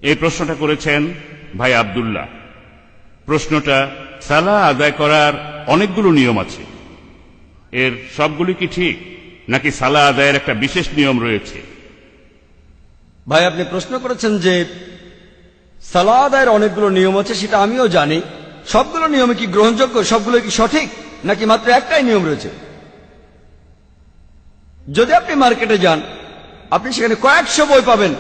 এই প্রশ্নটা করেছেন ভাই আব্দুল্লাহ। প্রশ্নটা, সালাহ আদায় করার অনেকগুলো নিয়ম আছে, এর সবগুলি কি ঠিক, নাকি সালাহ আদায়ের একটা বিশেষ নিয়ম রয়েছে? ভাই, আপনি প্রশ্ন করেছেন যে সালাহ আদায়ের অনেকগুলো নিয়ম আছে, সেটা আমিও জানি। সবগুলো নিয়মে কি গ্রহণযোগ্য, সবগুলো কি সঠিক, নাকি মাত্র একটাই নিয়ম রয়েছে? যদি আপনি মার্কেটে যান, আপনি সেখানে কয়েকশো বই পাবেন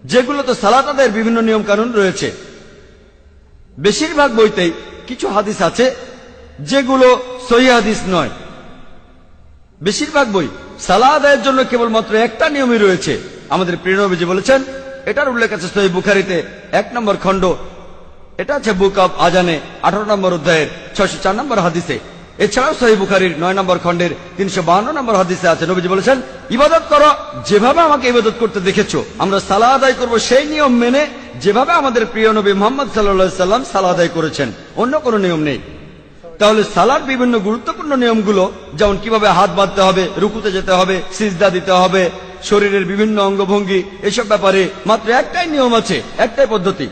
যেগুলো তো সালাত আদায়ের বিভিন্ন নিয়ম কানুন রয়েছে। বেশিরভাগ বইতেই কিছু হাদিস আছে যেগুলো সহিহ হাদিস নয়। বেশিরভাগ বই সালাহ আদায়ের জন্য কেবলমাত্র একটা নিয়মই রয়েছে। আমাদের প্রিয় নবীজি বলেছেন, এটার উল্লেখ আছে সহিহ বুখারীতে 1 নম্বর খণ্ড, এটা আছে বুক অব আজানে 18 নম্বর অধ্যায়ের 604 নম্বর হাদিসে। এছাড়াও সহিহ বুখারীর 9 নম্বর খণ্ডের 352 নম্বর হাদিসে আছে, নবীজি বলেছেন, ইবাদত করো যেভাবে আমাকে ইবাদত করতে দেখেছো। আমরা সালাহ আদায় করব সেই নিয়ম মেনে যেভাবে আমাদের প্রিয় নবী মুহাম্মদ সাল্লাল্লাহু আলাইহি সাল্লাম সালাহ আদায় করেছেন, অন্য কোনো নিয়ম নেই। তাহলে সালার বিভিন্ন গুরুত্বপূর্ণ নিয়মগুলো, যেমন কিভাবে হাত বাঁধতে হবে, রুকুতে যেতে হবে, সিজদা দিতে হবে, শরীরের বিভিন্ন অঙ্গভঙ্গি, এসব ব্যাপারে মাত্র একটাই নিয়ম আছে, একটাই পদ্ধতি।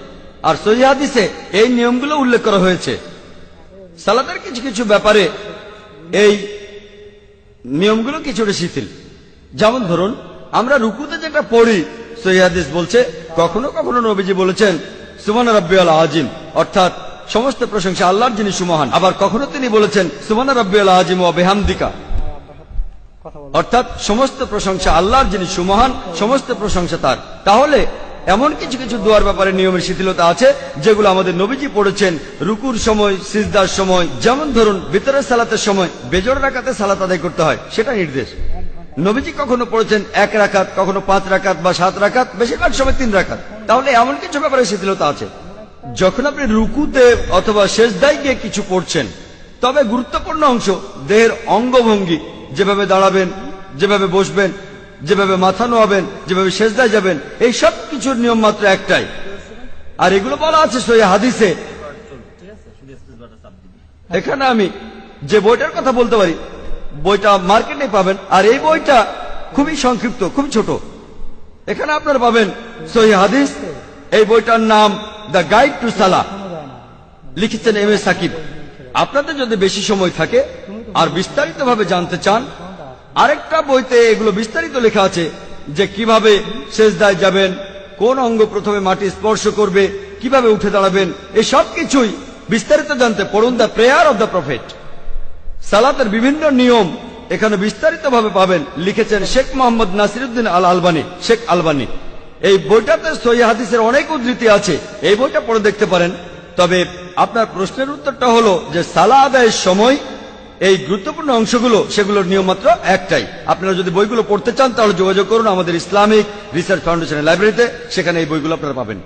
আর সহিহ হাদিসে এই নিয়মগুলো উল্লেখ করা হয়েছে। সালাতের কিছু কিছু ব্যাপারে এই নিয়মগুলো কিছুটা শিথিল। যেমন ধরুন, আমরা রুকুতে যেটা পড়ি, সহিহ হাদিস বলছে, কখনো কখনো নবীজি বলেছেন সুবহান রাব্বিয়াল আযীম, অর্থাৎ সমস্ত প্রশংসা আল্লাহর যিনি সুমহান। আবার কখনো তিনি বলেছেন সুবহান রাব্বিয়াল আযীম ওয়া বিহামদিকা, অর্থাৎ সমস্ত প্রশংসা আল্লাহর যিনি সুমহান, সমস্ত প্রশংসা তার। তাহলে এমন কিছু কিছু দোয়ার ব্যাপারে নিয়মের শিথিলতা আছে যেগুলো আমাদের নবীজি পড়েছেন রুকুর সময়, সিজদার সময়। যেমন ধরুন, ভিতরের সালাতের সময় বেজোড় রাকাতে সালাত আদায় করতে হয়, সেটা নির্দেশ। নবীজি কখনো পড়েছেন 1 রাকাত, কখনো 5 রাকাত বা 7 রাকাত, বেশিরভাগ সময় 3 রাকাত। তাহলে এমন কিছু ব্যাপারে শিথিলতা আছে। যখন আপনি রুকুতে অথবা সেজদায় গিয়ে কিছু পড়ছেন, তবে গুরুত্বপূর্ণ অংশ দেহের অঙ্গভঙ্গি, যেভাবে দাঁড়াবেন, যেভাবে বসবেন, যেভাবে মাথা নোয়াবেন, যেভাবে সেজদায় যাবেন, এই সব কিছুর নিয়ম মাত্র একটাই। আর এগুলো বলা আছে সহিহ হাদিসে। এখানে আমি যে বইটার কথা বলতে পারি, বইটা মার্কেটে পাবেন, আর এই বইটা খুবই সংক্ষিপ্ত, খুবই ছোট। এখানে আপনারা পাবেন সহিহ হাদিস। এই বইটার নাম দ্য গাইড টু সালাহ, লিখেছেন এম এ সাকিব। আপনাদের যদি বেশি সময় থাকে আর বিস্তারিতভাবে জানতে চান, আরেকটা বইতে এগুলো বিস্তারিত লেখা আছে যে কিভাবে সেজদায় যাবেন, কোন অঙ্গ প্রথমে মাটি স্পর্শ করবে, কিভাবে উঠে দাঁড়াবেন, এই সব কিছুই বিস্তারিত জানতে পড়ুন the prayer of the prophet. সালাতের বিভিন্ন নিয়ম এখানে বিস্তারিতভাবে পাবেন, লিখেছেন শেখ মোহাম্মদ নাসিরউদ্দিন আল আলবানী, শেখ আলবানী। এই বইটাতে সহিহ হাদিসের অনেক উদ্ধৃতি আছে, এই বইটা পড়ে দেখতে পারেন। তবে আপনার প্রশ্নের উত্তরটা হলো যে সালাহ আদায়ের সময় এই গুরুত্বপূর্ণ অংশগুলো, সেগুলোর নিয়ম মাত্র একটাই। আপনারা যদি বইগুলো পড়তে চান তাহলে যোগাযোগ করুন আমাদের ইসলামিক রিসার্চ ফাউন্ডেশনের লাইব্রেরিতে, সেখানে এই বইগুলো আপনারা পাবেন।